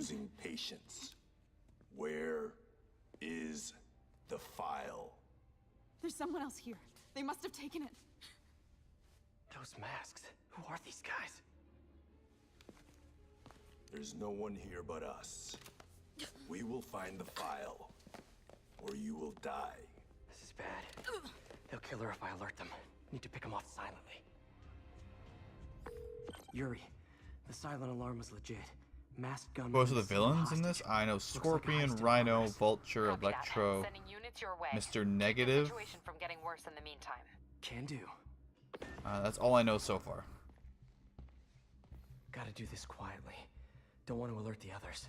losing patience. Where is the file? There's someone else here. They must have taken it. Those masks. Who are these guys? There's no one here but us. We will find the file, or you will die. This is bad. They'll kill her if I alert them. Need to pick them off silently. Yuri, the silent alarm was legit. Masked gunmen. Most of the villains in this? I know Scorpion, Rhino, Vulture, Electro, Mr. Negative. Situation from getting worse in the meantime. Can do. That's all I know so far. Gotta do this quietly. Don't want to alert the others.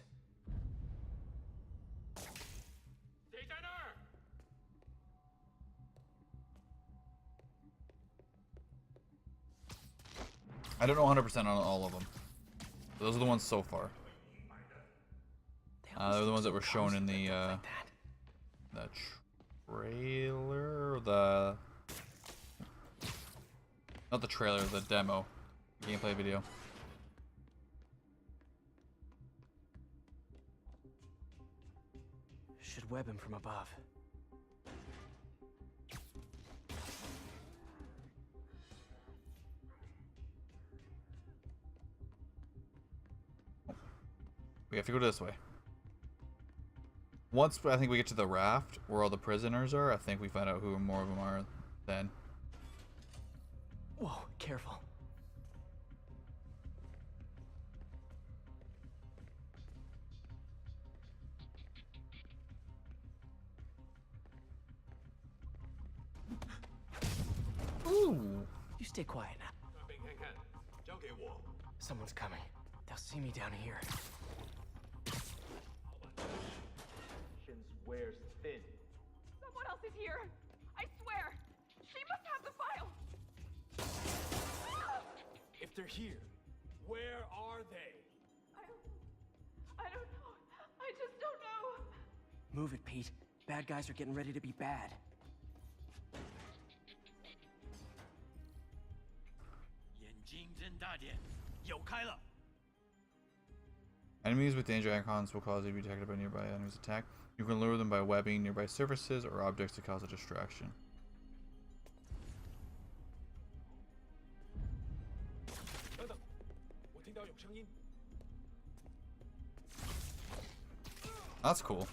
I don't know 100% on all of them. Those are the ones so far. They're the ones that were shown in the trailer, not the trailer, the demo, gameplay video. Should web him from above. We have to go this way. Once I think we get to the raft where all the prisoners are, I think we find out who more of them are then. Whoa, careful. Ooh. You stay quiet now. Someone's coming. They'll see me down here. Wears thin. Someone else is here. I swear. She must have the file. If they're here, where are they? I don't know. I just don't know. Move it, Pete. Bad guys are getting ready to be bad. Enemies with danger icons will cause you to be detected by nearby enemies' attack. You can lure them by webbing nearby surfaces or objects to cause a distraction. That's cool.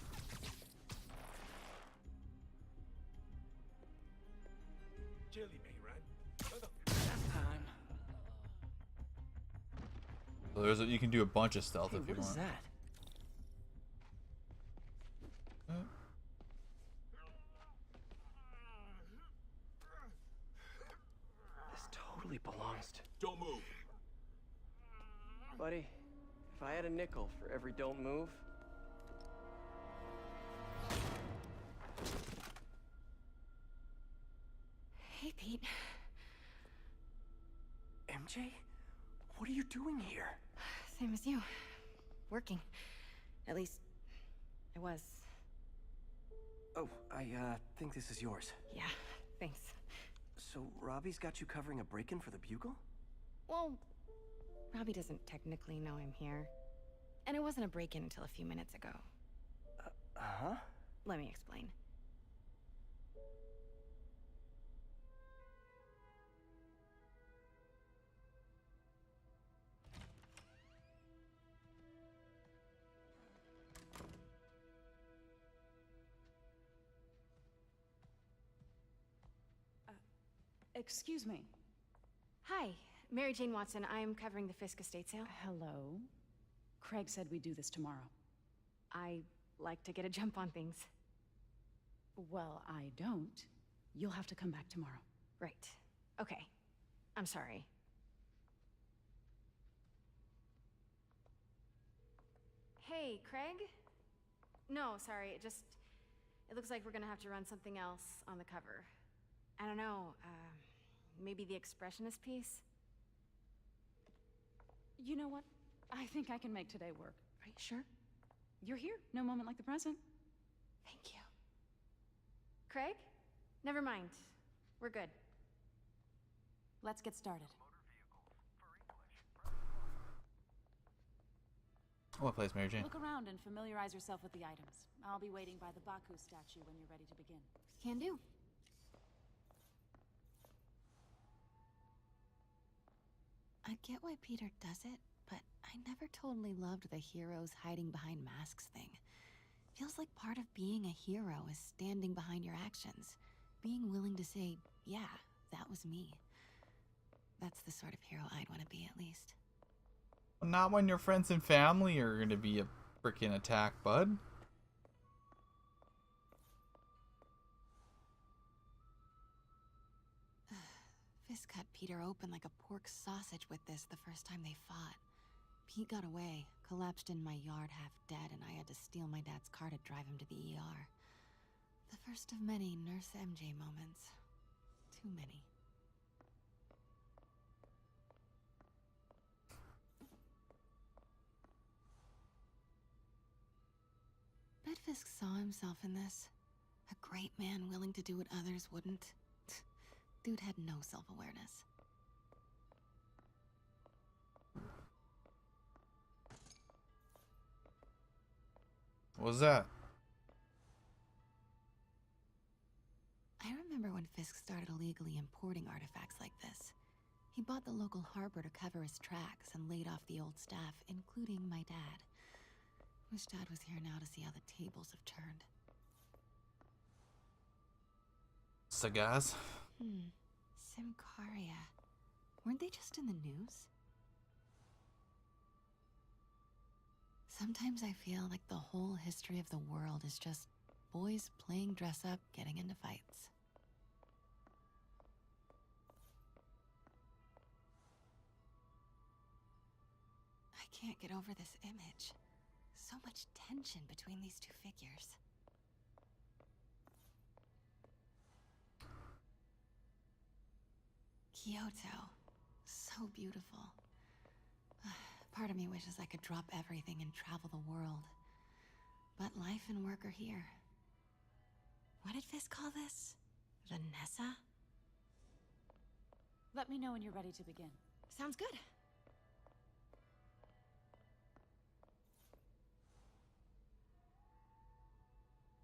So there's you can do a bunch of stealth if you want. What is that? This totally belongs to... Don't move. Buddy, if I had a nickel for every don't move... Hey, Pete. MJ? What are you doing here? Same as you. Working. At least, I was. Oh, I think this is yours. Yeah, thanks. So, Robbie's got you covering a break-in for the Bugle? Well, Robbie doesn't technically know I'm here. And it wasn't a break-in until a few minutes ago. Uh-huh? Let me explain. Excuse me. Hi, Mary Jane Watson. I'm covering the Fisk estate sale. Hello. Craig said we'd do this tomorrow. I like to get a jump on things. Well, I don't. You'll have to come back tomorrow. Right. Okay. I'm sorry. Hey, Craig? No, sorry. It looks like we're gonna have to run something else on the cover. I don't know, maybe the expressionist piece? You know what? I think I can make today work. Are you sure? You're here. No moment like the present. Thank you. Craig? Never mind. We're good. Let's get started. What place, Mary Jane? Look around and familiarize yourself with the items. I'll be waiting by the Baku statue when you're ready to begin. Can do. I get why Peter does it, but I never totally loved the heroes hiding behind masks thing. Feels like part of being a hero is standing behind your actions. Being willing to say, yeah, that was me. That's the sort of hero I'd want to be, at least. Not when your friends and family are gonna be a freaking attack, bud. Fisk cut Peter open like a pork sausage with this the first time they fought. Pete got away, collapsed in my yard half dead, and I had to steal my dad's car to drive him to the ER. The first of many Nurse MJ moments. Too many. Bet Fisk saw himself in this. A great man willing to do what others wouldn't. Dude had no self-awareness. What was that? I remember when Fisk started illegally importing artifacts like this. He bought the local harbor to cover his tracks and laid off the old staff, including my dad. Wish Dad was here now to see how the tables have turned. Sagaz? Simcaria. Weren't they just in the news? Sometimes I feel like the whole history of the world is just boys playing dress up, getting into fights. I can't get over this image. So much tension between these two figures. Kyoto. So beautiful. Part of me wishes I could drop everything and travel the world. But life and work are here. What did Fisk call this? Vanessa? Let me know when you're ready to begin. Sounds good.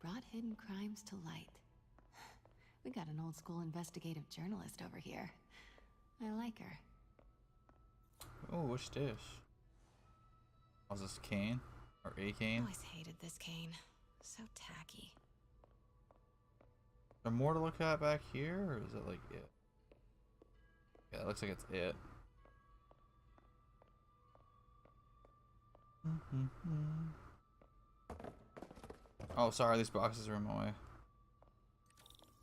Brought hidden crimes to light. We got an old school investigative journalist over here. I like her. Oh, what's this? Was this cane? Or a cane? Always hated this cane. So tacky. Is there more to look at back here, or is it like it? Yeah, it looks like it's it. Oh, sorry, these boxes are in my way.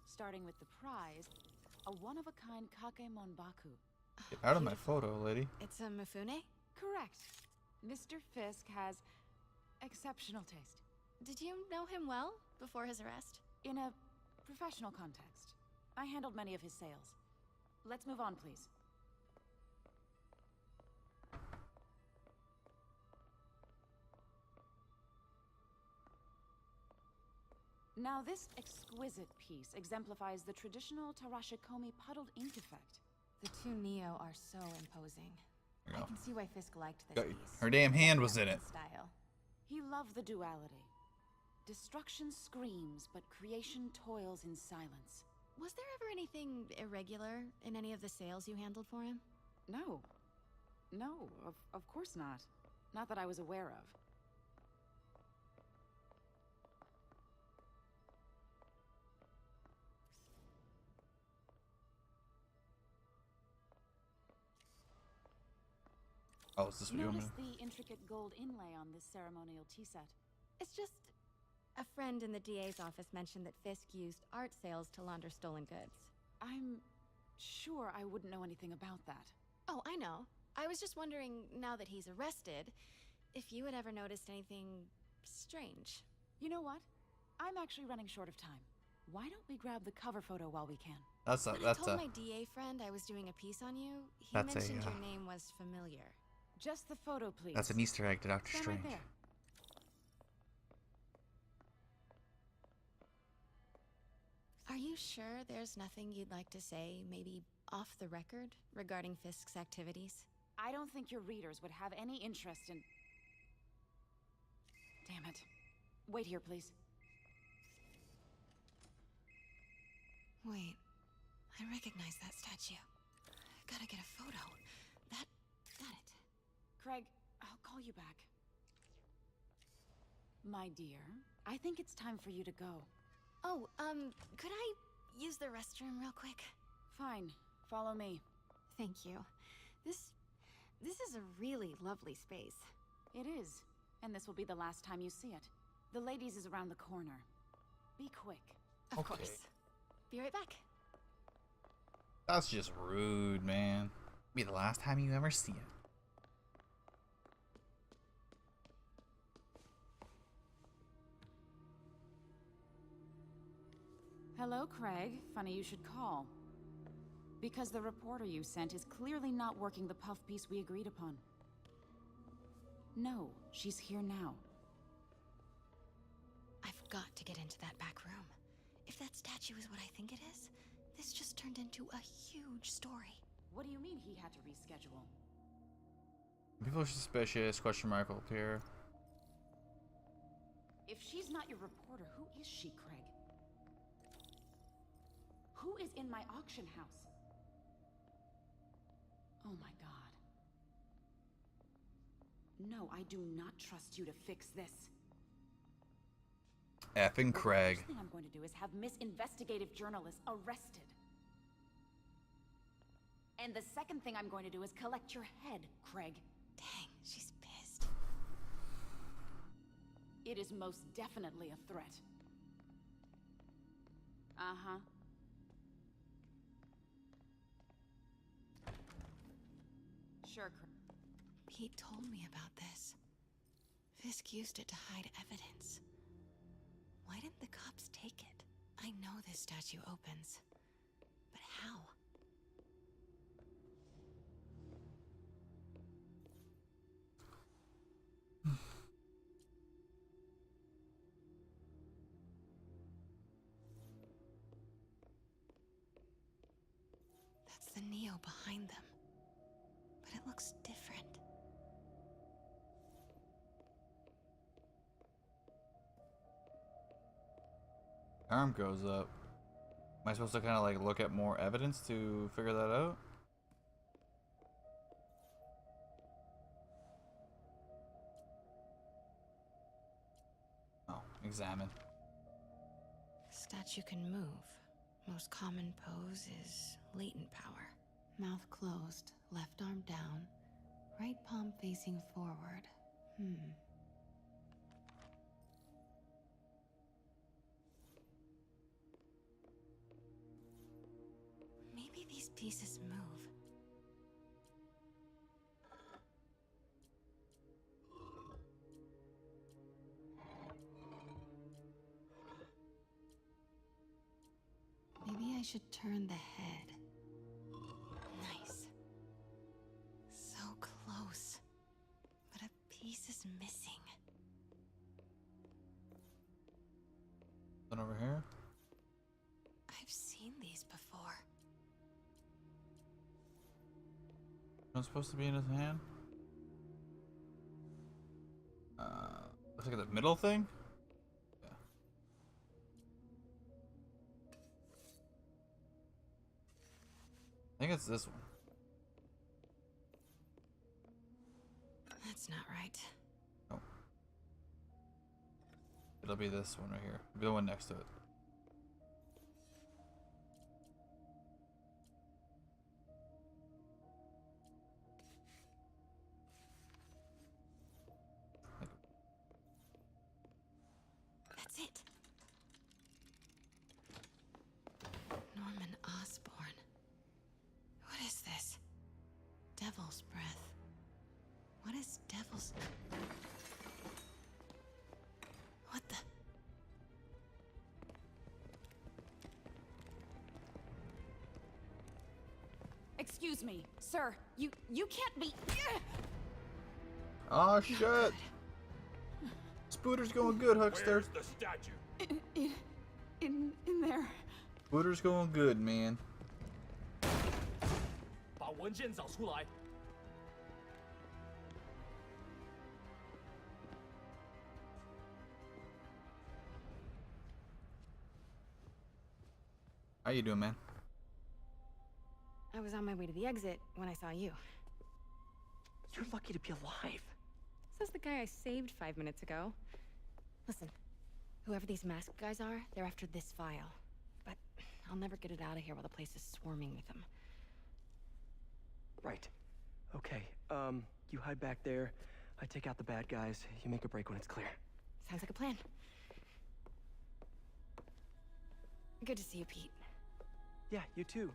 Starting with the prize, a one-of-a-kind Kakemon Baku. Get out of my Beautiful. photo, lady. It's a Mifune? Correct. Mr. Fisk has exceptional taste. Did you know him well before his arrest? In a professional context, I handled many of his sales. Let's move on, please. Now, this exquisite piece exemplifies the traditional Tarashikomi puddled ink effect. The two Neo are so imposing. There you I go. can see why Fisk liked this Got- piece. her damn hand was in it. Style. He loved the duality. Destruction screams, but creation toils in silence. Was there ever anything irregular in any of the sales you handled for him? No. No, of course not. Not that I was aware of. Oh, is this what you want me Notice the intricate gold inlay on this ceremonial tea set. It's just a friend in the DA's office mentioned that Fisk used art sales to launder stolen goods. I'm sure I wouldn't know anything about that. Oh, I know. I was just wondering, now that he's arrested, if you had ever noticed anything strange. You know what? I'm actually running short of time. Why don't we grab the cover photo while we can? That's a, When that's I told a, my DA friend I was doing a piece on you, he That's a, mentioned your name was familiar. Just the photo, please. that's an Easter egg to Doctor Stand Strange. right there. Are you sure there's nothing you'd like to say, maybe off the record, regarding Fisk's activities? I don't think your readers would have any interest in... Damn it. Wait here, please. Wait, I recognize that statue. Gotta get a photo. That it. Craig, I'll call you back. My dear, I think it's time for you to go. Oh, could I use the restroom real quick? Fine. Follow me. Thank you. This is a really lovely space. It is. And this will be the last time you see it. The ladies is around the corner. Be quick. Of course. Be right back. That's just rude, man. Be the last time you ever see it. Hello, Craig. Funny you should call. Because the reporter you sent is clearly not working the puff piece we agreed upon. No, she's here now. I've got to get into that back room. If that statue is what I think it is, this just turned into a huge story. What do you mean he had to reschedule? People are suspicious. Question mark will appear. If she's not your reporter, who is she, Craig? Who is in my auction house? Oh my god. No, I do not trust you to fix this. Effing Craig. The first thing I'm going to do is have Miss Investigative Journalist arrested. And the second thing I'm going to do is collect your head, Craig. Dang, she's pissed. It is most definitely a threat. Uh-huh. Sure, Craig. Pete told me about this. Fisk used it to hide evidence. Why didn't the cops take it? I know this statue opens. But how? That's the Neo behind them. But it looks different. Arm goes up. Am I supposed to kind of like look at more evidence to figure that out? Oh, examine. Statue can move. Most common pose is latent power. Mouth closed, left arm down, right palm facing forward. Maybe these pieces move. Maybe I should turn the head. Nice. So close. But a piece is missing. One over here. I've seen these before. Not supposed to be in his hand. Looks like the middle thing. Yeah. I think it's this one. That's not right. Oh. It'll be this one right here. It'll be the one next to it. That's it. Norman Osborn. What is this? Devil's breath. What is devil's... What the... Excuse me, sir. You can't be... Oh shit! Spooter's going good, Huckster. Where's the statue? In there. Spooter's going good, man. 把文件找出来。 Craig, How you doing, man? I was on my way to the exit when I saw you. You're lucky to be alive. Says the guy I saved 5 minutes ago. Listen, whoever these masked guys are, they're after this file. But I'll never get it out of here while the place is swarming with them. Right. Okay. You hide back there. I take out the bad guys. You make a break when it's clear. Sounds like a plan. Good to see you, Pete. Yeah, you too.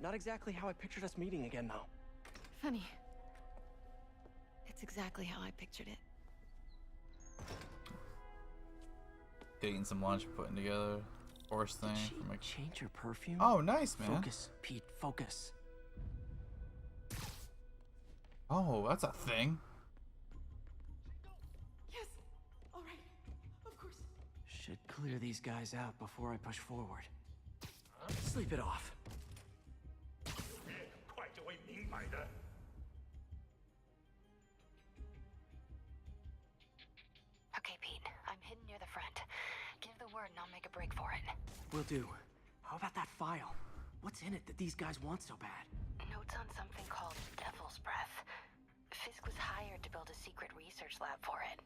Not exactly how I pictured us meeting again, though. Funny. It's exactly how I pictured it. Getting some lunch, putting together horse thing. Did she From change your perfume? Oh, nice, man. Focus, Pete. Focus. Oh, that's a thing. Yes! Alright. Of course. Should clear these guys out before I push forward. Sleep it off. 快就会明白的。 Okay, Pete. I'm hidden near the front. Give the word and I'll make a break for it. Will do. How about that file? What's in it that these guys want so bad? Notes on something called Devil's Breath. Fisk was hired to build a secret research lab for it.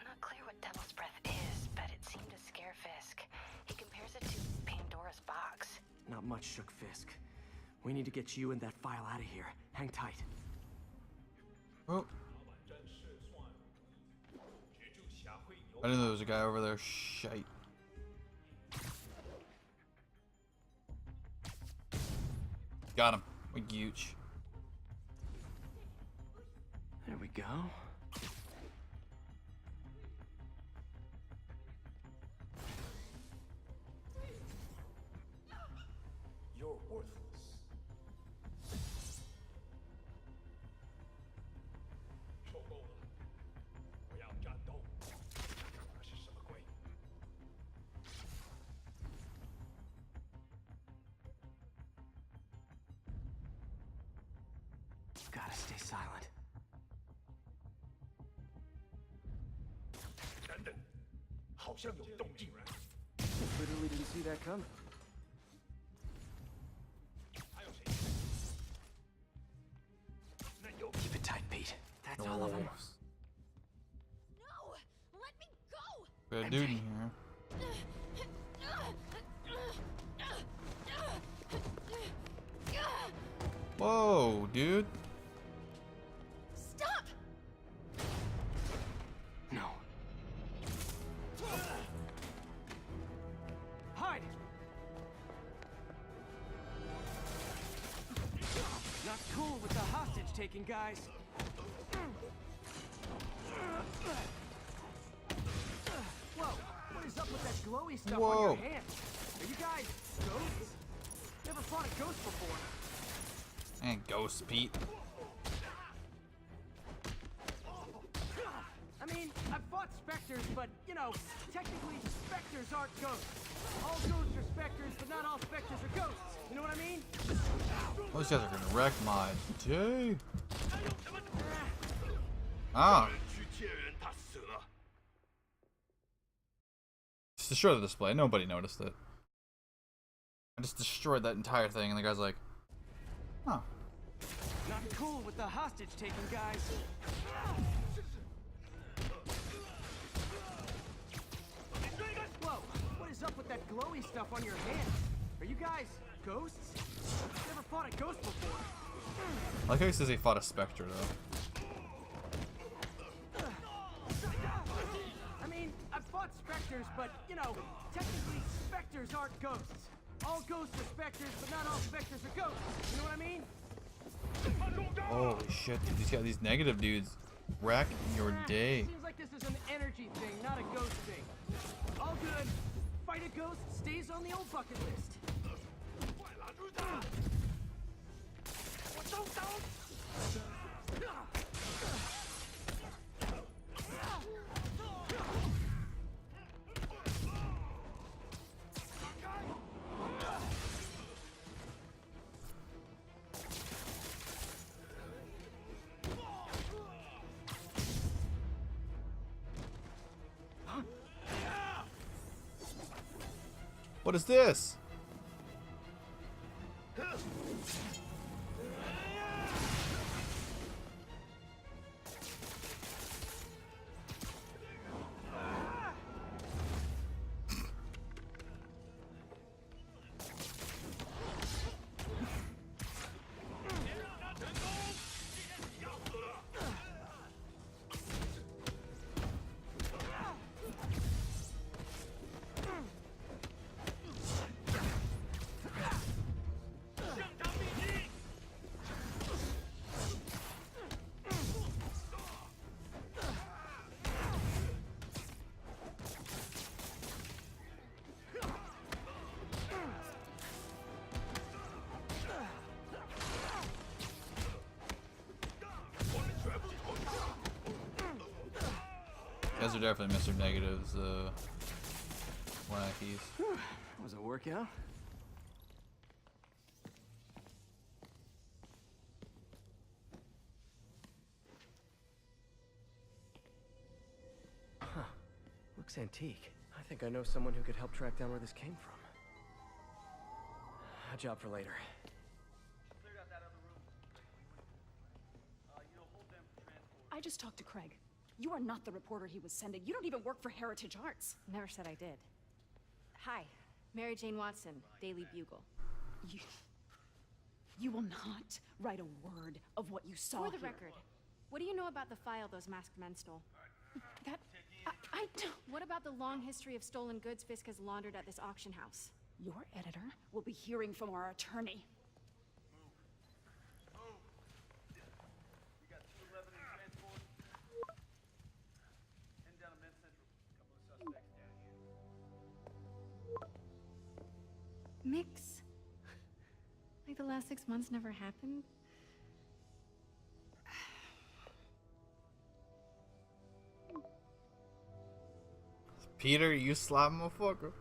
Not clear what Devil's Breath is, but it seemed to scare Fisk. He compares it to Pandora's box. Not much shook Fisk. We need to get you and that file out of here. Hang tight. Oh, 老板真是算了，绝住侠会有 I didn't know there was a guy over there. Shite. Got him. We gooch. There we go. You're worthless. 受够了，我要战斗。那是什么鬼？ Gotta stay silent. 等等，好像有动静。 Literally didn't see that coming. 还有谁？那有 Keep it tight, Pete. That's all of them. No! Let me go! Got a dude in here. Whoa, dude. Stop! No. Hide! Not cool with the hostage taking, guys. Whoa, what is up with that glowy stuff on Whoa. your hands? Are you guys ghosts? Never fought a ghost before. And ghost Pete. I mean, I've fought specters, but, you know, technically, specters aren't ghosts. All ghosts are specters, but not all specters are ghosts. You know what I mean? Those guys are gonna wreck my day. Ah. 去见人，他死了。 Just destroy the display. Nobody noticed it. I just destroyed that entire thing, and the guy's like, huh. Not cool with the hostage taking, guys. Whoa, what is up with that glowy stuff on your hands? Are you guys ghosts? Never fought a ghost before. I like how he says he fought a specter, though. I mean, I've fought specters, but, you know, technically, specters aren't ghosts. All ghosts are specters, but not all specters are ghosts. You know what I mean? Holy shit, dude. These negative dudes wreck your day. Seems like this is an energy thing, not a ghost thing. All good. Fight a ghost stays on the old bucket list. 快拉住他！我中刀！ What is this? Those are definitely Mr. Negative's wackies. Was it a workout? Huh. Looks antique. I think I know someone who could help track down where this came from. A job for later. I just talked to Craig. You are not the reporter he was sending. You don't even work for Heritage Arts. Never said I did. Hi, Mary Jane Watson, Daily Bugle. You will not write a word of what you saw For the here. record, what do you know about the file those masked men stole? That... I don't... What about the long history of stolen goods Fisk has laundered at this auction house? Your editor will be hearing from our attorney. Mix? Like the last 6 months never happened? Peter, you slap motherfucker.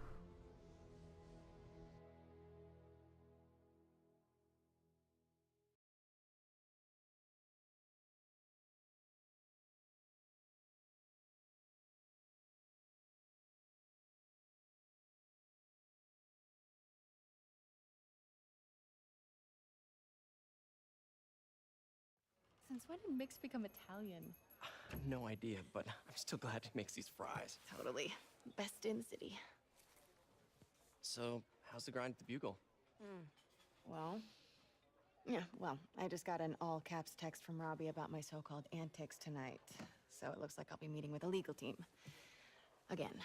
Since when did Mix become Italian? No idea, but I'm still glad he makes these fries. Totally. Best in the city. So, how's the grind at the Bugle? Well, I just got an all-caps text from Robbie about my so-called antics tonight. So it looks like I'll be meeting with the legal team. Again.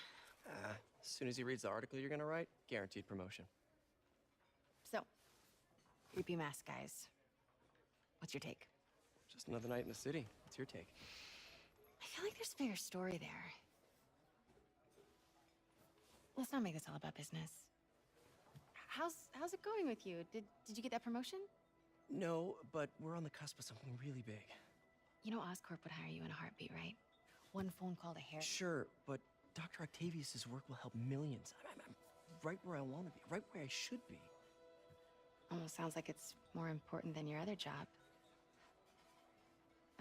As soon as he reads the article you're gonna write, guaranteed promotion. So, creepy mask guys. What's your take? Just another night in the city. What's your take? I feel like there's a bigger story there. Let's not make this all about business. How's it going with you? Did you get that promotion? No, but we're on the cusp of something really big. You know Oscorp would hire you in a heartbeat, right? One phone call to Harry. Sure, but Dr. Octavius's work will help millions. I'm right where I want to be, right where I should be. Almost sounds like it's more important than your other job.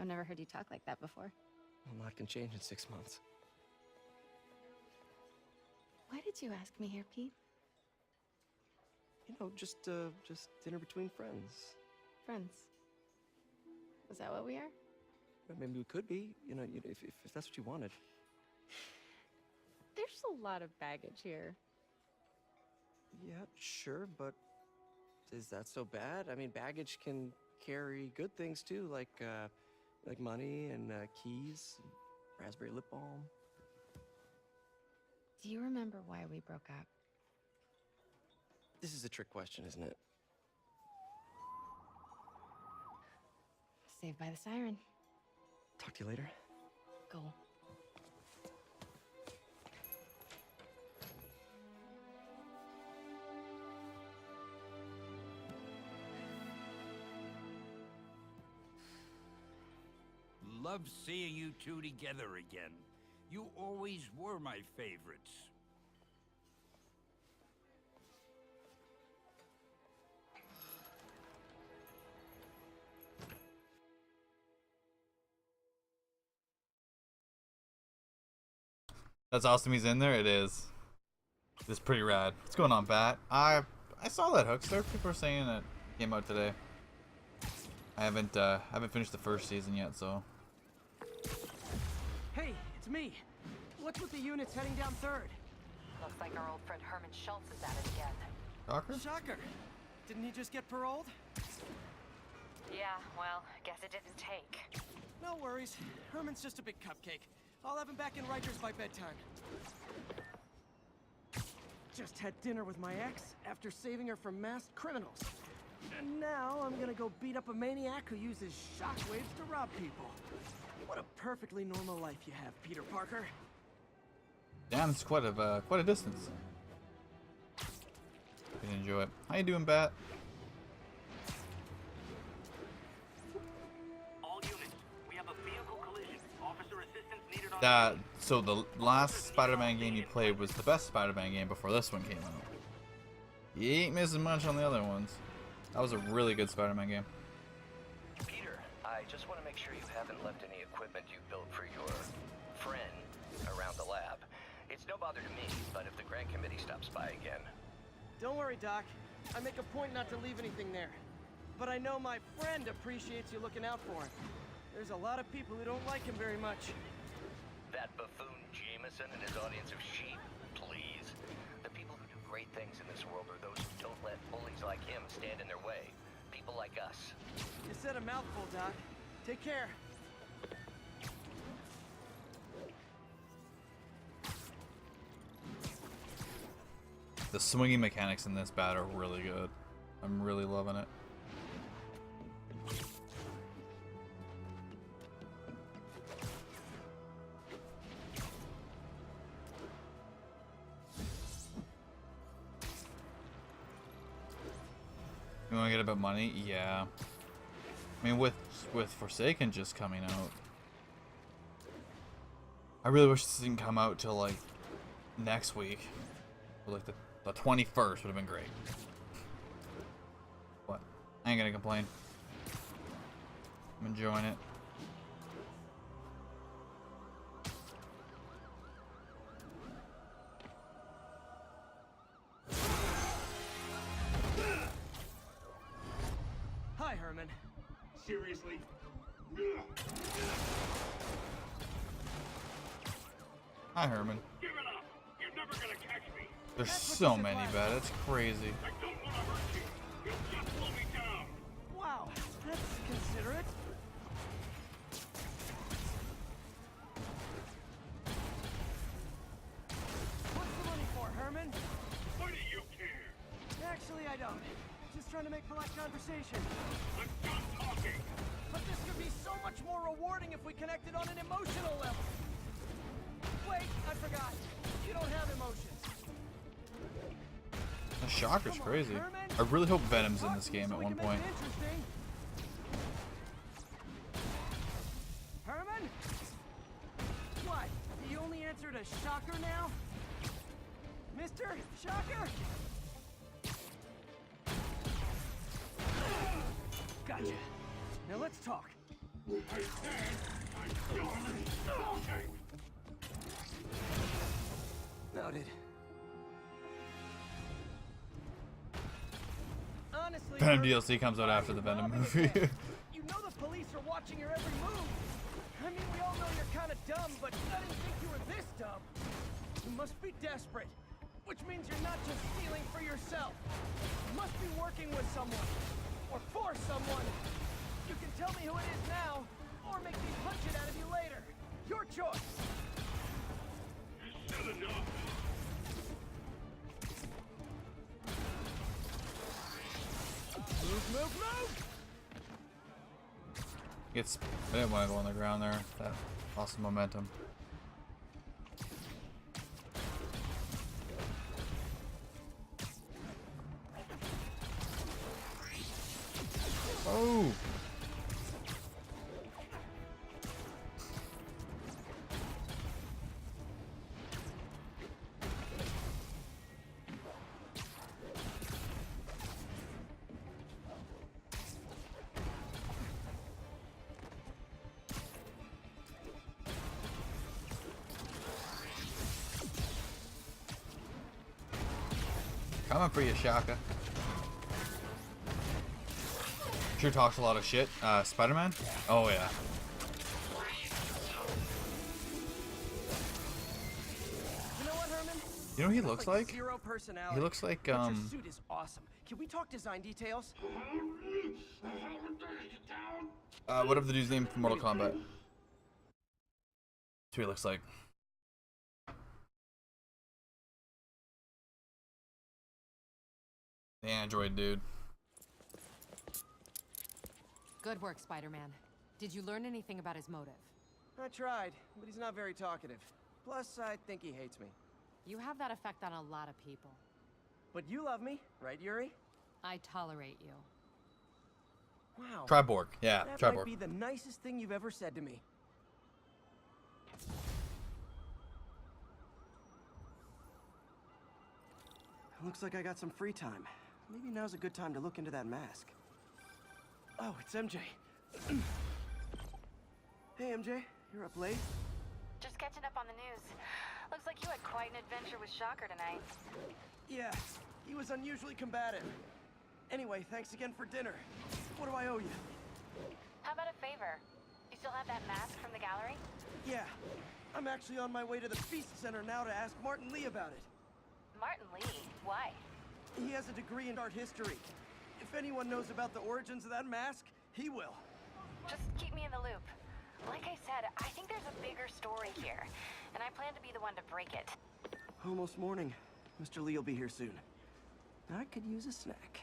I've never heard you talk like that before. A lot can change in 6 months. Why did you ask me here, Pete? You know, just dinner between friends. Friends. Is that what we are? But maybe we could be, you know, if that's what you wanted. There's a lot of baggage here. Yeah, sure, but is that so bad? I mean, baggage can carry good things too, like money and keys, raspberry lip balm. Do you remember why we broke up? This is a trick question, isn't it? Saved by the siren. Talk to you later. Go. Love seeing you two together again. You always were my favorites. That's awesome. He's in there. It is. It's pretty rad. What's going on, Bat? I saw that Hookster. People are saying it came out today. I haven't finished the first season yet, so. Hey, it's me. What's with the units heading down 3rd? Looks like our old friend Herman Schultz is at it again. Shocker? Shocker. Didn't he just get paroled? Yeah, well, guess it didn't take. No worries. Herman's just a big cupcake. I'll have him back in Rikers by bedtime. Just had dinner with my ex after saving her from masked criminals. And now I'm gonna go beat up a maniac who uses shockwaves to rob people. What a perfectly normal life you have, Peter Parker. Damn, it's quite a distance. I can enjoy it. How you doing, Bat? All units, we have a vehicle collision. Officer assistance needed on So the last Spider-Man game you played was the best Spider-Man game before this one came out. You ain't missing much on the other ones. That was a really good Spider-Man game. Peter, I just want to make sure you haven't left any equipment you built for your friend around the lab. It's no bother to me, but if the grant committee stops by again... Don't worry, Doc. I make a point not to leave anything there. But I know my friend appreciates you looking out for him. There's a lot of people who don't like him very much. That buffoon Jameson and his audience of sheep? Please. The people who do great things in this world are those who don't let bullies like him stand in their way. People like us. You said a mouthful, Doc. Take care. The swinging mechanics in this bat are really good. I'm really loving it. You want to get a bit of money? Yeah. I mean, with Forsaken just coming out, I really wish this didn't come out till like next week. Or, like the 21st would have been great. What? I ain't gonna complain. I'm enjoying it. Hi, Herman. Seriously? Hi, Herman. Give it up! You're never gonna catch me! There's so many, bad. It's crazy. I don't wanna hurt you! You'll just slow me down! Wow, that's considerate. What's the money for, Herman? Why do you care? Actually, I don't. Just trying to make polite conversation. I'm done talking! But this could be so much more rewarding if we connected on an emotional level. Wait, I forgot. You don't have emotions. The Shocker's Come on, crazy. Herman. I really hope Venom's in this Talk to me game so at we one can make point. it interesting. Herman? What? You only answered a Shocker now? Mr. Shocker? Gotcha. Now let's talk. I said I'm done talking! Noted. Honestly, Venom Herman, DLC comes out after the why are Venom you movie. robbing again? You know the police are watching your every move. I mean, we all know you're kind of dumb, but I didn't think you were this dumb. You must be desperate, which means you're not just stealing for yourself. You must be working with someone, or for someone. You can tell me who it is now, or make me punch it out of you later. Your choice. You said enough! Move! It's. I didn't want to go on the ground there. That lost some momentum. Oh! Coming for you, Shaka. Sure talks a lot of shit. Spider-Man? Oh yeah. You know what, Herman? You know what he looks like? Zero personality. He looks like But your suit is awesome. Can we talk design details? whatever the dude's name from Mortal Kombat. That's what he looks like. The android dude. Good work, Spider-Man. Did you learn anything about his motive? I tried, but he's not very talkative. Plus, I think he hates me. You have that effect on a lot of people. But you love me, right, Yuri? I tolerate you. Wow. Triborg. Yeah, That might be Triborg. the nicest thing you've ever said to me. looks like I got some free time. Maybe now's a good time to look into that mask. Oh, it's MJ. Hey, MJ. You're up late? Just catching up on the news. Looks like you had quite an adventure with Shocker tonight. Yeah, he was unusually combative. Anyway, thanks again for dinner. What do I owe you? How about a favor? You still have that mask from the gallery? Yeah, I'm actually on my way to the Feast Center now to ask Martin Lee about it. Martin Lee? Why? He has a degree in art history. If anyone knows about the origins of that mask, he will. Just keep me in the loop. Like I said, I think there's a bigger story here, and I plan to be the one to break it. Almost morning. Mr. Lee will be here soon. I could use a snack.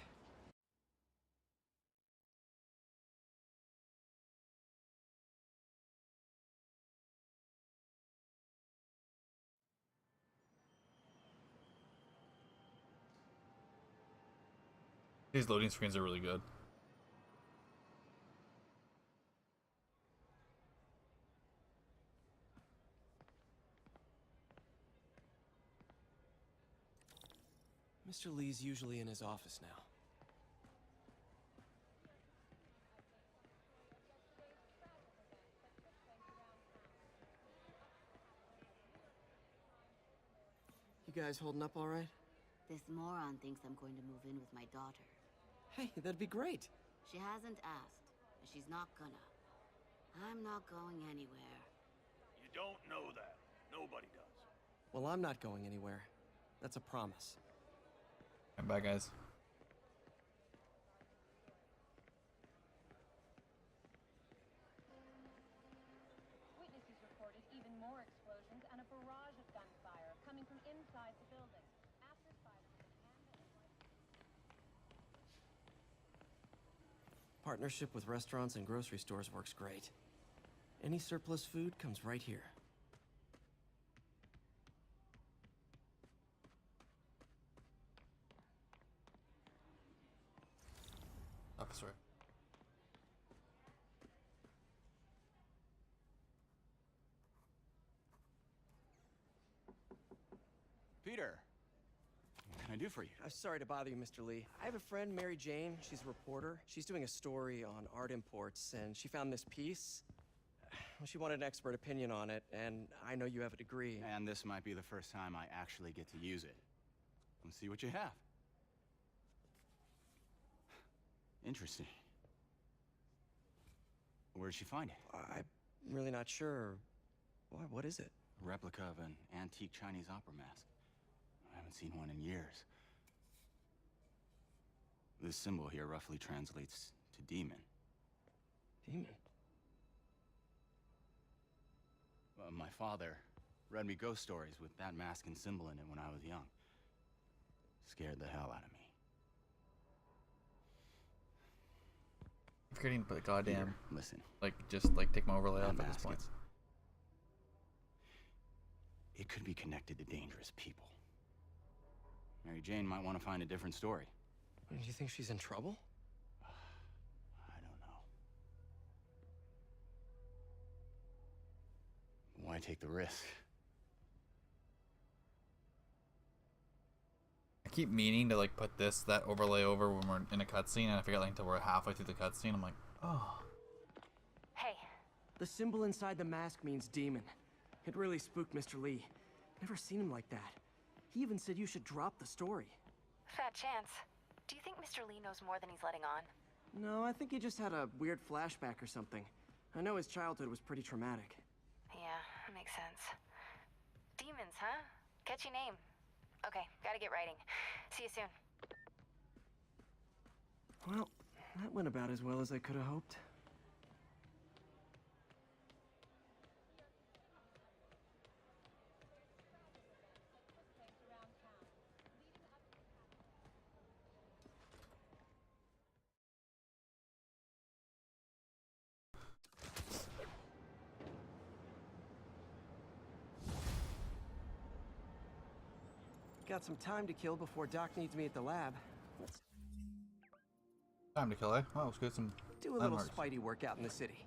These loading screens are really good. Mr. Lee's usually in his office now. You guys holding up all right? This moron thinks I'm going to move in with my daughter. Hey, that'd be great. She hasn't asked, and she's not gonna. I'm not going anywhere. You don't know that. Nobody does. Well, I'm not going anywhere. That's a promise. Bye, guys. Witnesses reported even more explosions and a barrage of gunfire coming from inside the building. After Partnership with restaurants and grocery stores works great. Any surplus food comes right here. Sorry. Peter, what can I do for you? I'm sorry to bother you, Mr. Lee. I have a friend, Mary Jane. She's a reporter. She's doing a story on art imports, and she found this piece. Well, she wanted an expert opinion on it, and I know you have a degree. And this might be the first time I actually get to use it. Let's see what you have. Interesting. Where did she find it? I'm really not sure. What is it? A replica of an antique Chinese opera mask. I haven't seen one in years. This symbol here roughly translates to demon. Demon? My father read me ghost stories with that mask and symbol in it when I was young. Scared the hell out of me. I'm forgetting to put goddamn. Here, listen. Like, just like take my overlay That off at this mask, point. It could be connected to dangerous people. Mary Jane might want to find a different story. Do you think she's in trouble? I don't know. Why take the risk? I keep meaning to like put that overlay over when we're in a cutscene, and I forget like until we're halfway through the cutscene. I'm like, oh. Hey. The symbol inside the mask means demon. It really spooked Mr. Lee. Never seen him like that. He even said you should drop the story. Fat chance. Do you think Mr. Lee knows more than he's letting on? No, I think he just had a weird flashback or something. I know his childhood was pretty traumatic. Yeah, that makes sense. Demons, huh? Catchy name. Okay, gotta get writing. See you soon. Well, that went about as well as I could have hoped. Got some time to kill before Doc needs me at the lab. Let's Time to kill, eh? Oh, let's get some. do a little landmarks. Spidey workout in the city.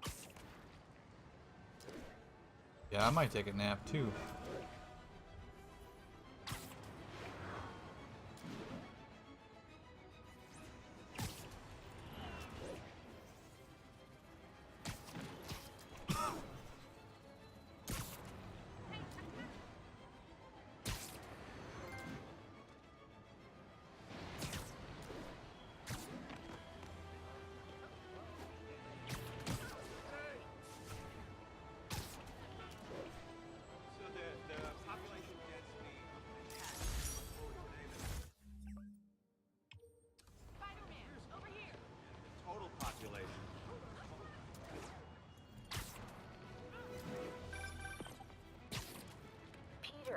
Yeah, I might take a nap too.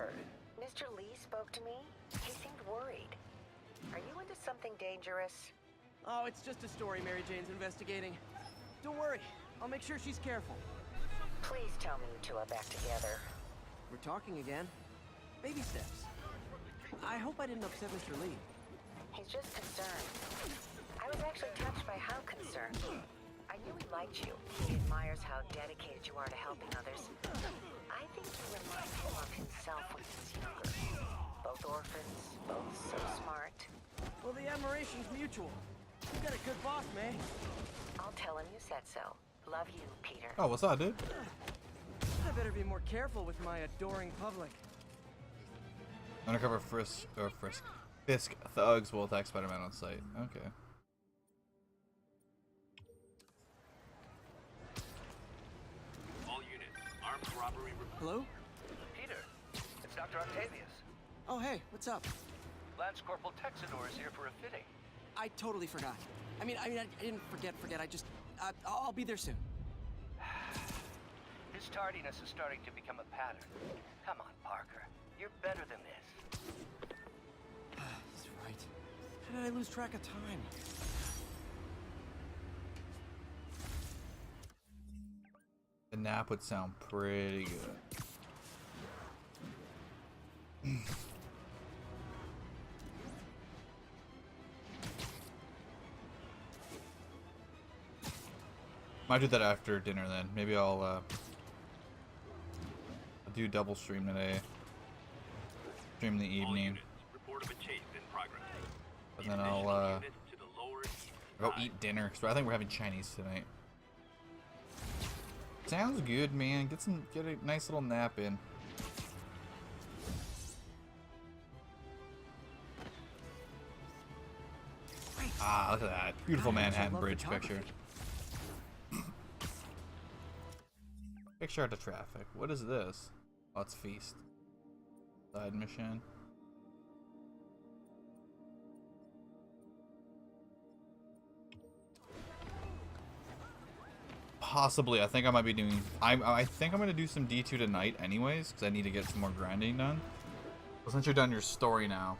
Peter, Mr. Lee spoke to me. He seemed worried. Are you into something dangerous? Oh, it's just a story Mary Jane's investigating. Don't worry, I'll make sure she's careful. Please tell me you two are back together. We're talking again. Baby steps. I hope I didn't upset Mr. Lee. He's just concerned. I was actually touched by how concerned. I knew he liked you. He admires how dedicated you are to helping others. I think you remind him of himself when he was younger. Both orphans, both so smart. Well, the admiration's mutual. You got a good boss, May. I'll tell him you said so. Love you, Peter. Oh, what's up, dude? I better be more careful with my adoring public. Undercover Fisk thugs will attack Spider-Man on sight. Okay. All units, armed robbery. Hello? Peter, it's Dr. Octavius. Oh, hey, what's up? Lance Corporal Texador is here for a fitting. I totally forgot. I didn't forget. I just, I'll be there soon. His tardiness is starting to become a pattern. Come on, Parker. You're better than this. He's right. How did I lose track of time? The nap would sound pretty good. Might do that after dinner then. Maybe I'll do double stream today. Stream in the evening. Report of a chase in progress. And then I'll go eat dinner because I think we're having Chinese tonight. Sounds good, man. Get a nice little nap in. Ah, look at that. Beautiful Manhattan Bridge picture. Picture out of traffic. What is this? Oh, it's Feast. Side mission. Possibly. I think I might be doing... I think I'm going to do some D2 tonight anyways, because I need to get some more grinding done. Well, since you're done your story now,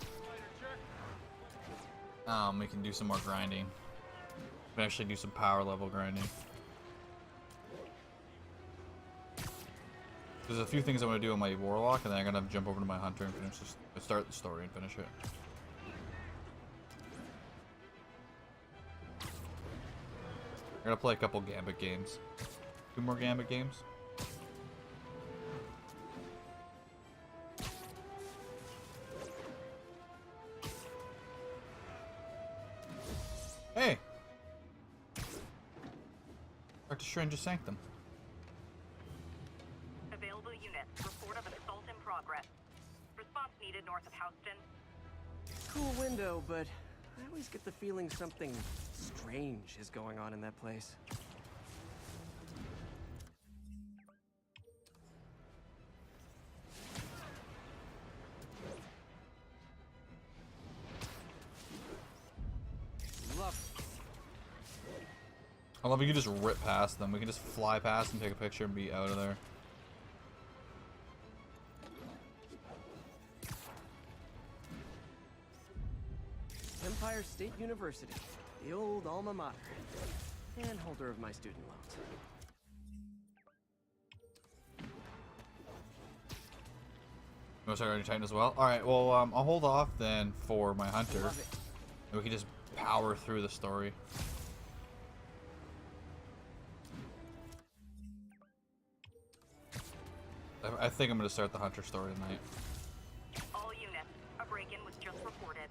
we can do some more grinding. We can actually do some power level grinding. There's a few things I'm going to do on my Warlock, and then I'm going to have to jump over to my Hunter and finish this, start the story and finish it. I'm going to play a couple Gambit games. 2 more Gambit games. Hey! Dr. Strange's Sanctum. Available unit. Report of an assault in progress. Response needed north of Houston. Cool window, but I always get the feeling something strange is going on in that place. I love you can just rip past them. We can just fly past and take a picture and be out of there. Empire State University, the old alma mater, and holder of my student loans. You want to start on your Titan as well? Alright, well, I'll hold off then for my Hunter. And we can just power through the story. I think I'm going to start the Hunter story tonight. All units, a break-in was just reported.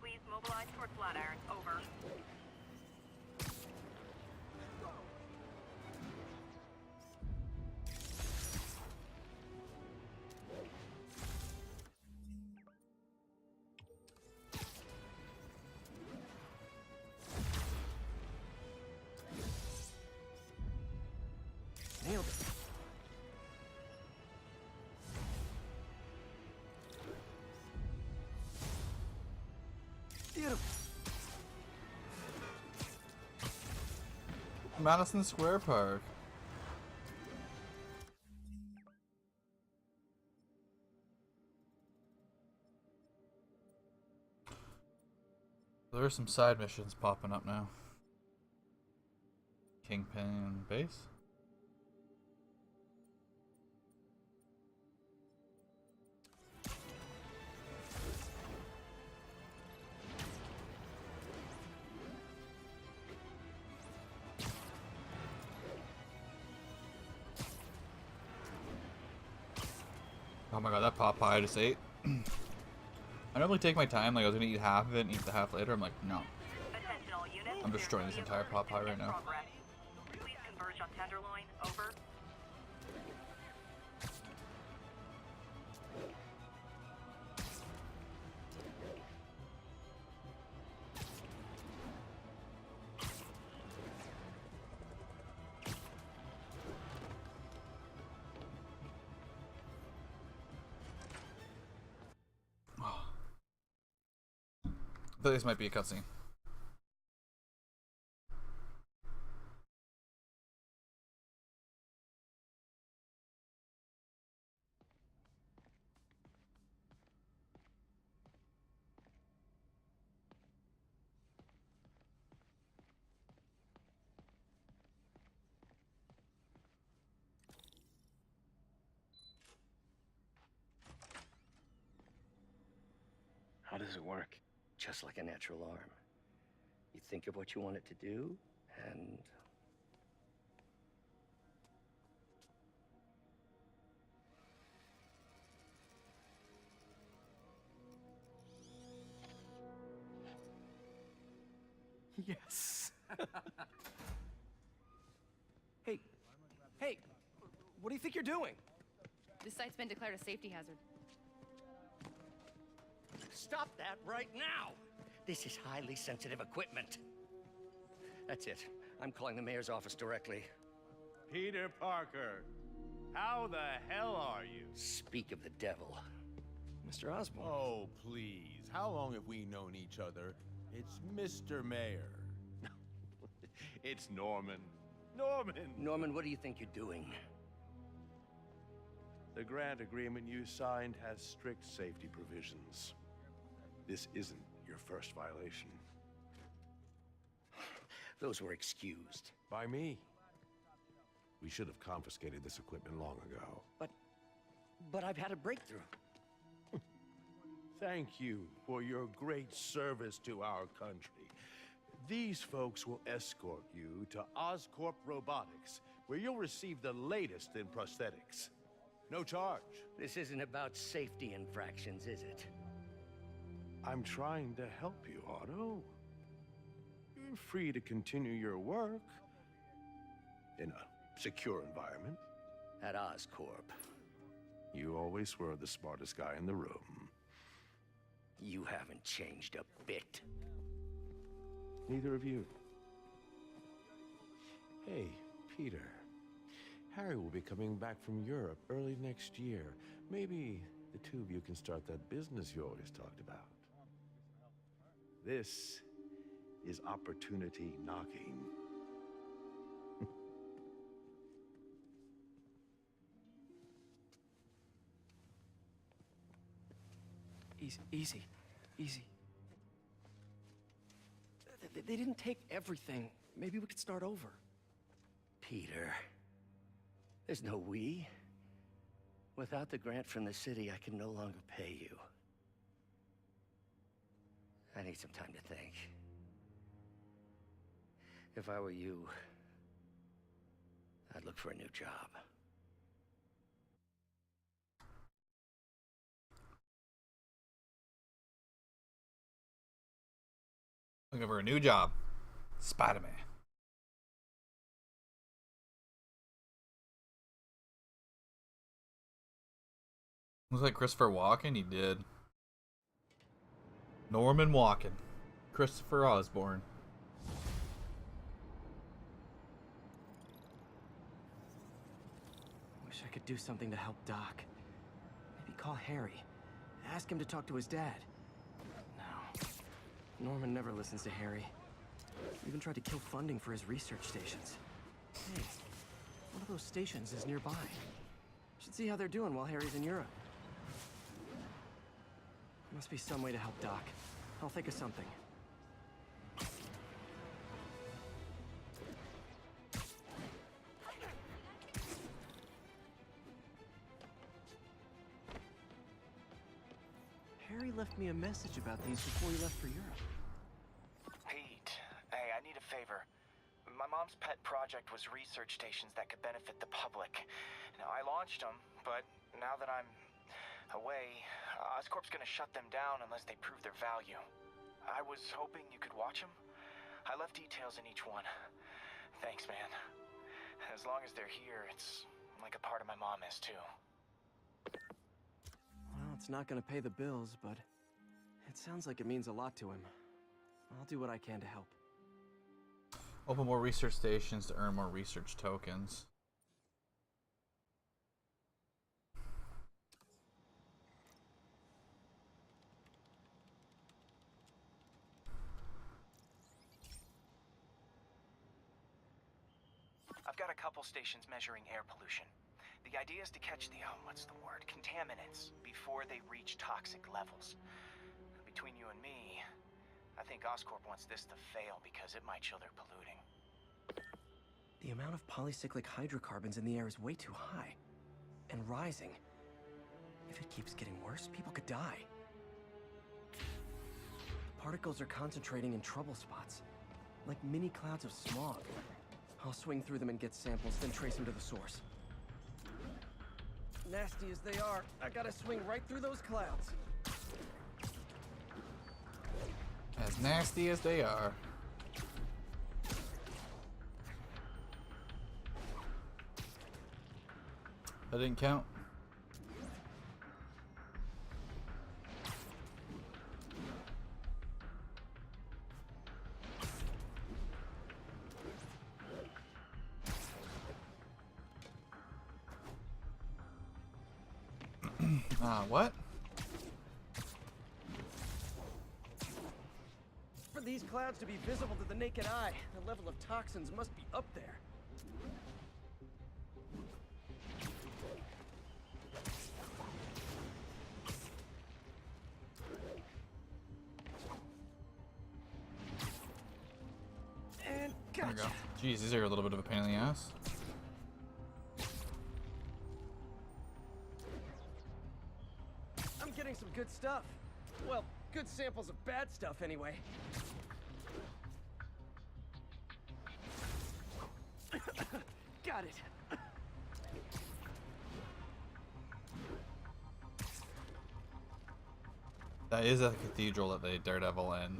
Please mobilize toward Flatiron. Over. Nailed it. Beautiful. Madison Square Park. There are some side missions popping up now. Kingpin base. Oh my god, that pot pie I just ate. I normally take my time, like I was gonna eat half of it and eat the half later. I'm like, no. I'm destroying this entire pot pie right now. Please converge on Tenderloin. Over. I thought this might be a cutscene. How does it work? Just like a natural arm. You think of what you want it to do, and... Yes. Hey, what do you think you're doing? This site's been declared a safety hazard. Stop that right now! This is highly sensitive equipment. That's it. I'm calling the mayor's office directly. Peter Parker, how the hell are you? Speak of the devil. Mr. Osborn. Oh, please. How long have we known each other? It's Mr. Mayor. It's Norman. Norman, what do you think you're doing? The grant agreement you signed has strict safety provisions. This isn't your first violation. Those were excused. By me. We should have confiscated this equipment long ago. But I've had a breakthrough. Thank you for your great service to our country. These folks will escort you to Oscorp Robotics, where you'll receive the latest in prosthetics. No charge. This isn't about safety infractions, is it? I'm trying to help you, Otto. You're free to continue your work in a secure environment. At Oscorp. You always were the smartest guy in the room. You haven't changed a bit. Neither of you. Hey, Peter. Harry will be coming back from Europe early next year. Maybe the two of you can start that business you always talked about. This is opportunity knocking. Easy. They didn't take everything. Maybe we could start over. Peter, there's no we. Without the grant from the city, I can no longer pay you. I need some time to think. If I were you, I'd look for a new job. Looking for a new job. Spider-Man. Looks like Christopher Walken. He did. Norman Walken. Christopher Osborn. Wish I could do something to help Doc. Maybe call Harry. Ask him to talk to his dad. No. Norman never listens to Harry. Even tried to kill funding for his research stations. Hey, one of those stations is nearby. Should see how they're doing while Harry's in Europe. Must be some way to help Doc. I'll think of something. Harry left me a message about these before he left for Europe. Pete, hey, I need a favor. My mom's pet project was research stations that could benefit the public. Now, I launched them, but now that I'm away, Oscorp's gonna shut them down unless they prove their value. I was hoping you could watch them. I left details in each one. Thanks, man. As long as they're here, it's like a part of my mom is, too. Well, it's not gonna pay the bills, but it sounds like it means a lot to him. I'll do what I can to help. Open more research stations to earn more research tokens. I've got a couple stations measuring air pollution. The idea is to catch the, contaminants before they reach toxic levels. Between you and me, I think Oscorp wants this to fail because it might show they're polluting. The amount of polycyclic hydrocarbons in the air is way too high. And rising. If it keeps getting worse, people could die. Particles are concentrating in trouble spots, like mini clouds of smog. I'll swing through them and get samples, then trace them to the source. Nasty as they are, I gotta swing right through those clouds. As nasty as they are. That didn't count. What? For these clouds to be visible to the naked eye, the level of toxins must be up there. And There we go. gotcha. Jeez, these are a little bit of a pain in the ass. I'm getting some good stuff. Well, good samples of bad stuff anyway. Got it. That is at the cathedral that the Daredevil and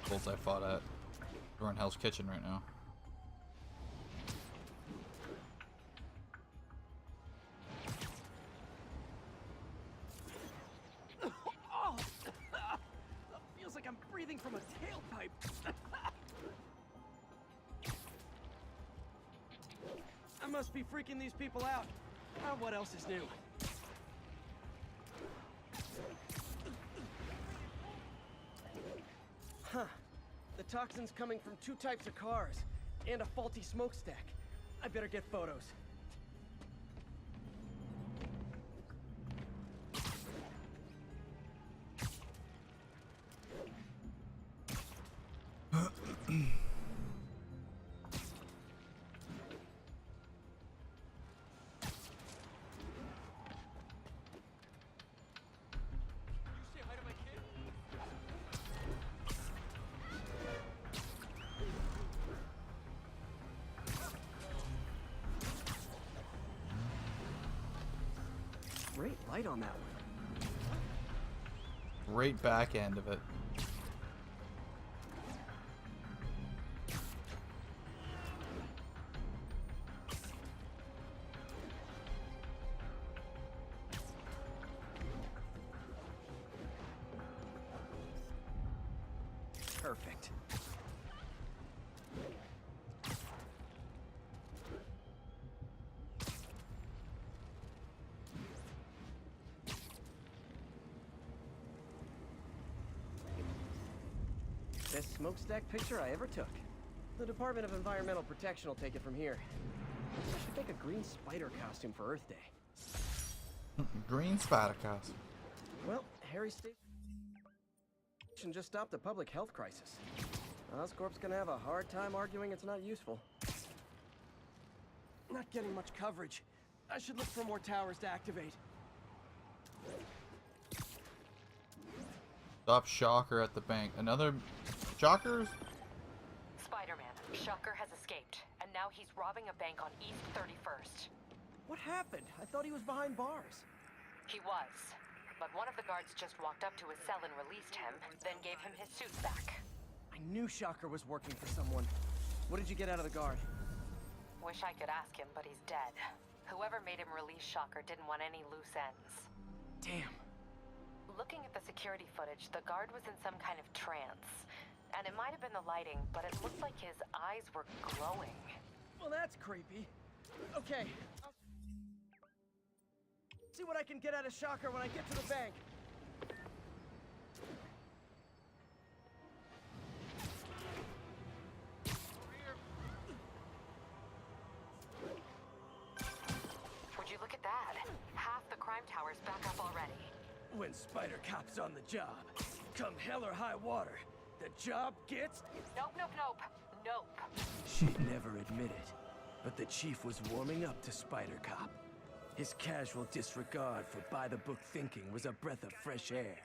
Bullseye fought at. We're in Hell's Kitchen right now. Oh, feels like I'm breathing from a tailpipe. I must be freaking these people out. What else is new? Huh. The toxin's coming from 2 types of cars and a faulty smokestack. I better get photos. Great light on that one. Right back end of it. Perfect. Best smokestack picture I ever took. The Department of Environmental Protection will take it from here. I should make a green spider costume for Earth Day. Green spider costume. Well, Harry Station just stopped a public health crisis. Oscorp's gonna have a hard time arguing it's not useful. Not getting much coverage. I should look for more towers to activate. Stop Shocker at the bank. Another Shockers? Spider-Man, Shocker has escaped, and now he's robbing a bank on East 31st. What happened? I thought he was behind bars. He was, but one of the guards just walked up to his cell and released him, then gave him his suit back. I knew Shocker was working for someone. What did you get out of the guard? Wish I could ask him, but he's dead. Whoever made him release Shocker didn't want any loose ends. Damn. Looking at the security footage, the guard was in some kind of trance. And it might have been the lighting, but it looked like his eyes were glowing. Well, that's creepy. Okay. I'll see what I can get out of Shocker when I get to the bank. Would you look at that? Half the crime tower's back up already. When Spider Cop's on the job, come hell or high water, the job gets... Nope, nope, nope. Nope. She'd never admit it, but the chief was warming up to Spider Cop. His casual disregard for by-the-book thinking was a breath of fresh air.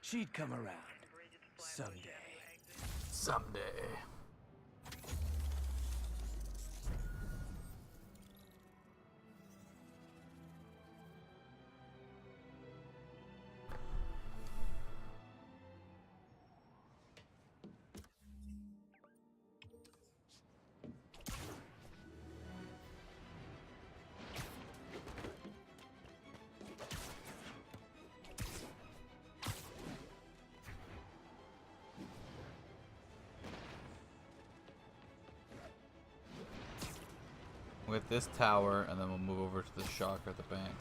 She'd come around. Someday. Someday. With this tower, and then we'll move over to the Shocker at the bank.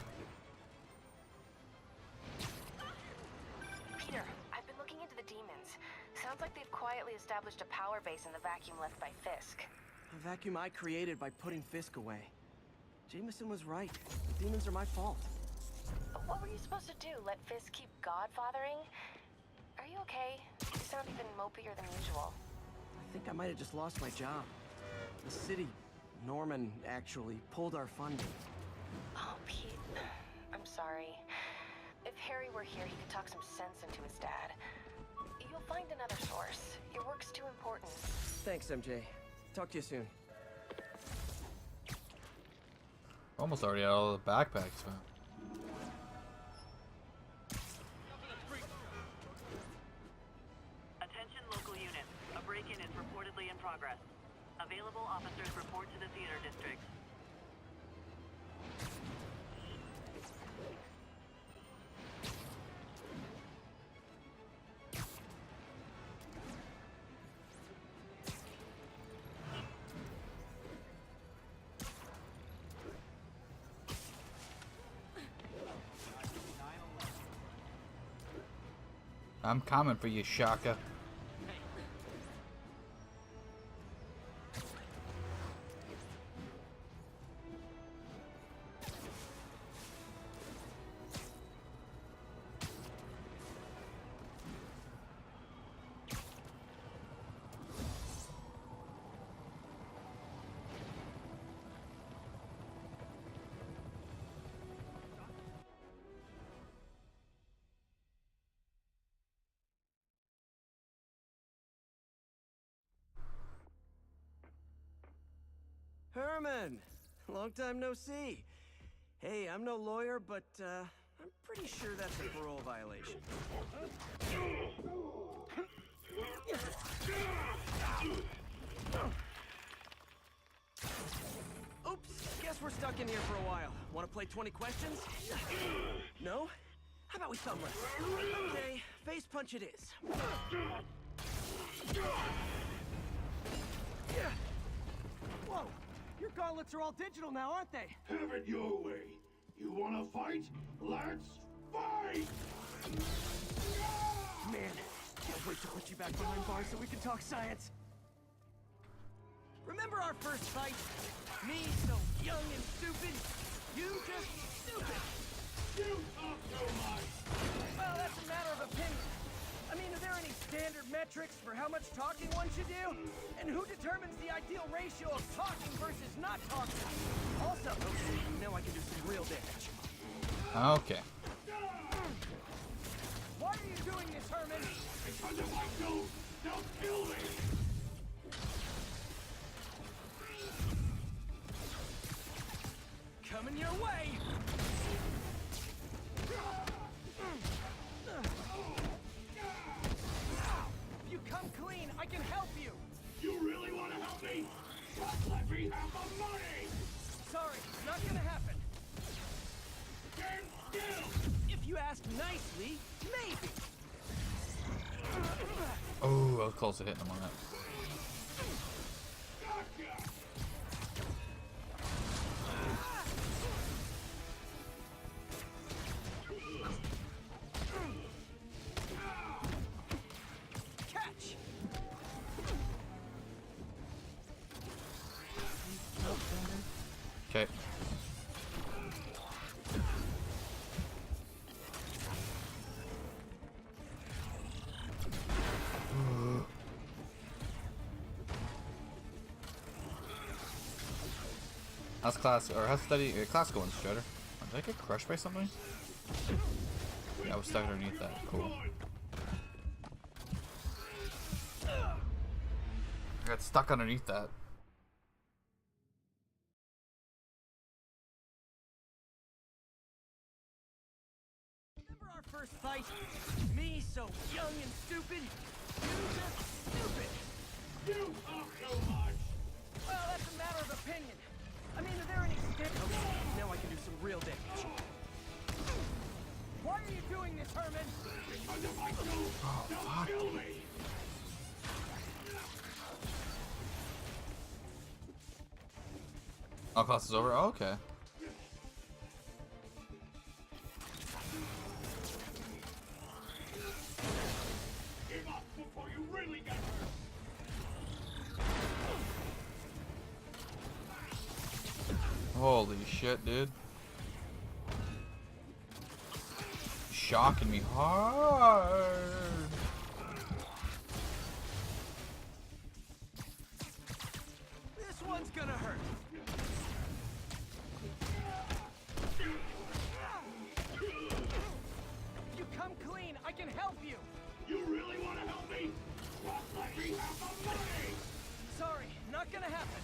Peter, I've been looking into the demons. Sounds like they've quietly established a power base in the vacuum left by Fisk. A vacuum I created by putting Fisk away. Jameson was right. The demons are my fault. But what were you supposed to do? Let Fisk keep godfathering? Are you okay? You sound even mopier than usual. I think I might have just lost my job. The city, Norman, actually, pulled our funding. Oh, Pete. I'm sorry. If Harry were here, he could talk some sense into his dad. You'll find another source. Your work's too important. Thanks, MJ. Talk to you soon. Almost already out all the backpacks, man. Attention local units. A break-in is reportedly in progress. Available officers report to the theater district. I'm coming for you, Shaka. Herman! Long time no see. Hey, I'm no lawyer, but I'm pretty sure that's a parole violation. Oops, guess we're stuck in here for a while. Want to play 20 questions? No? How about we thumb wrestle? Okay, face punch it is. Whoa! Your gauntlets are all digital now, aren't they? Have it your way. You wanna fight? Let's fight! Man, can't wait to put you back behind bars so we can talk science. Remember our first fight? Me so young and stupid, you just stupid. You talk too much. Well, that's a matter of opinion. I mean, are there any standard metrics for how much talking one should do? And who determines the ideal ratio of talking versus not talking? Also, you know I can do some real damage. Okay. Why are you doing doing this, Herman? Because if I don't, they'll kill me! Coming your way! If you come clean, I can help you! You really want to help me? Just let me have the money! Sorry, not gonna happen. Stand still! If you ask nicely, maybe. Oh, I was close to hitting him on that. Gotcha! Catch! Okay. How's class or how's study class going, Strutter? Did I get crushed by something? Yeah, I was stuck underneath that. Cool. I got stuck underneath that. Remember our first fight? Me so young and stupid? You just stupid! You talk so much! Well, that's a matter of opinion. I mean, are there any sticks? Okay, now I can do some real damage. Why are you doing this, Herman? Because if I don't, they'll kill me! All class is over? Oh, okay. Give up before you really get hurt! Holy shit, dude. Shocking me hard. This one's gonna hurt. If you come clean, I can help you. You really want to help me? Just let me have the money! Sorry, not gonna happen.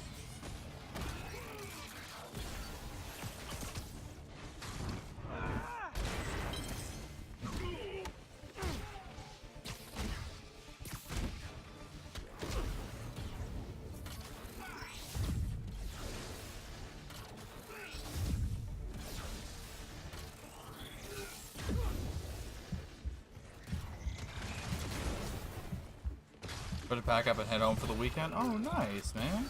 Better pack up and head home for the weekend. Oh, nice, man.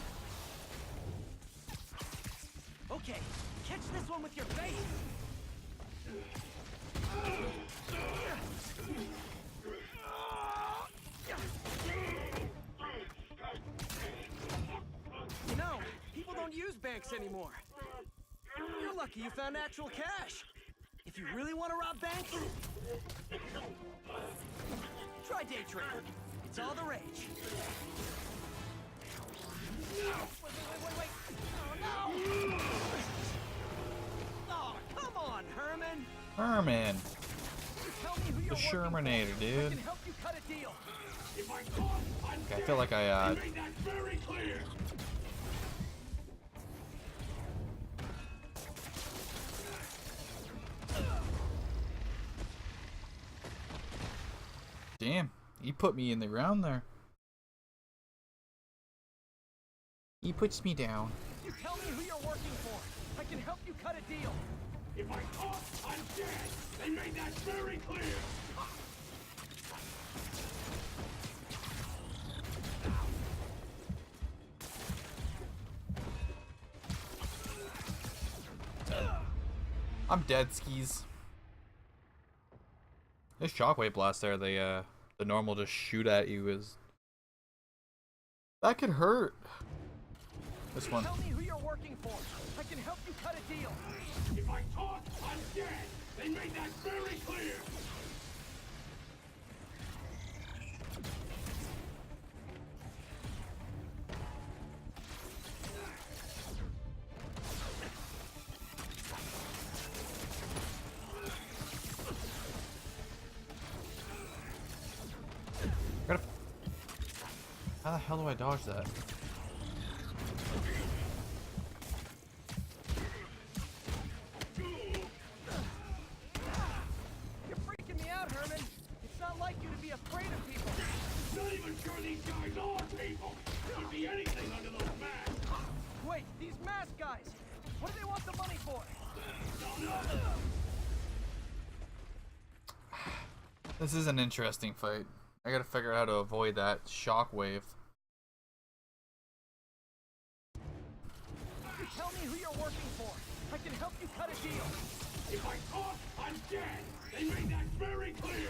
Okay, catch this one with your face. You know, people don't use banks anymore. You're lucky you found actual cash. If you really want to rob banks, try day trading. It's all the rage. Wait. Oh, no! Oh, come on, Herman! Herman. Tell me who The you're Shermanator, I dude. can help you cut a deal. If I caught, I'm Okay, I feel like I made that very clear! damn, he put me in the ground there. He puts me down. You tell me who you're working for. I can help you cut a deal. If I caught, I'm dead! They made that very clear! I'm dead, skis. This shockwave blast there, the normal just shoot at you is that could hurt. This one. Tell me who you're working for. I can help you cut a deal. If I talk, I'm dead! They made that very clear! How the hell do I dodge that? You're freaking me out, Herman. It's not like you to be afraid of people. Not even sure these guys are people. Could be anything under those masks. Wait, these masked guys. What do they want the money for? Don't know. This is an interesting fight. I gotta figure out how to avoid that shockwave. You tell me who you're working for. I can help you cut a deal. If I talk, I'm dead. They made that very clear.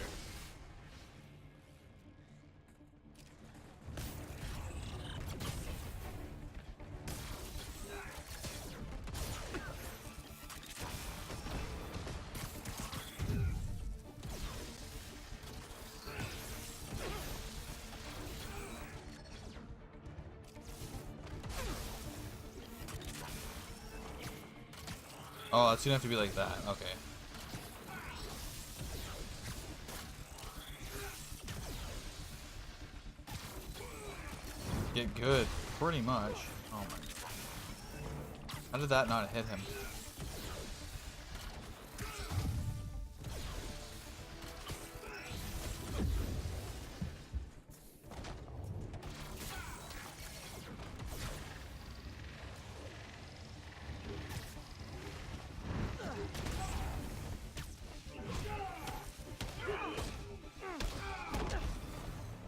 Oh, it's gonna have to be like that. Okay. Get good, pretty much. Oh my god. How did that not hit him?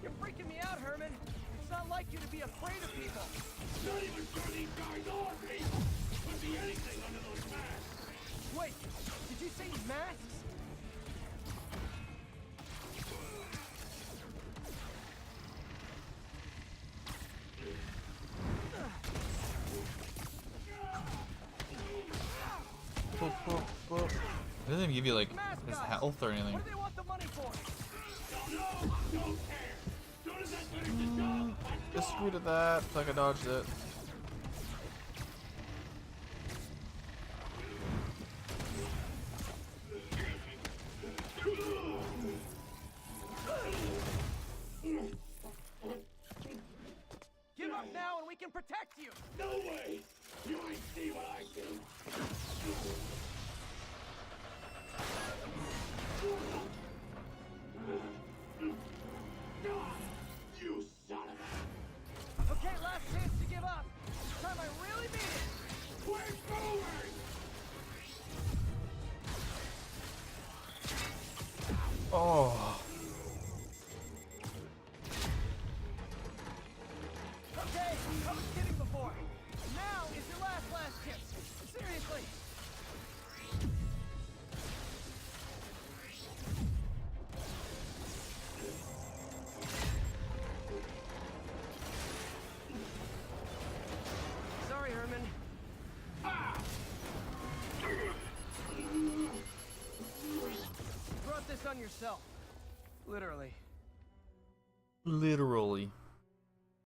You're freaking me out, Herman. It's not like you to be afraid of people. Not even sure these guys are people. Could be anything under those masks. Wait, did you say masks? It doesn't even give you like his health or anything. What do they want the money for? Don't know. Don't care. Soon as that finishes the job, I'm Just screwed at that. Like I dodged it. Give up now and we can protect you. No way. You ain't see what I do. You son of a... Okay, last chance to give up. This time I really mean it. We're moving! Oh. Okay, I was kidding before. Now is your last chance. Seriously. Sorry, Herman. You brought this on yourself. Literally. Literally.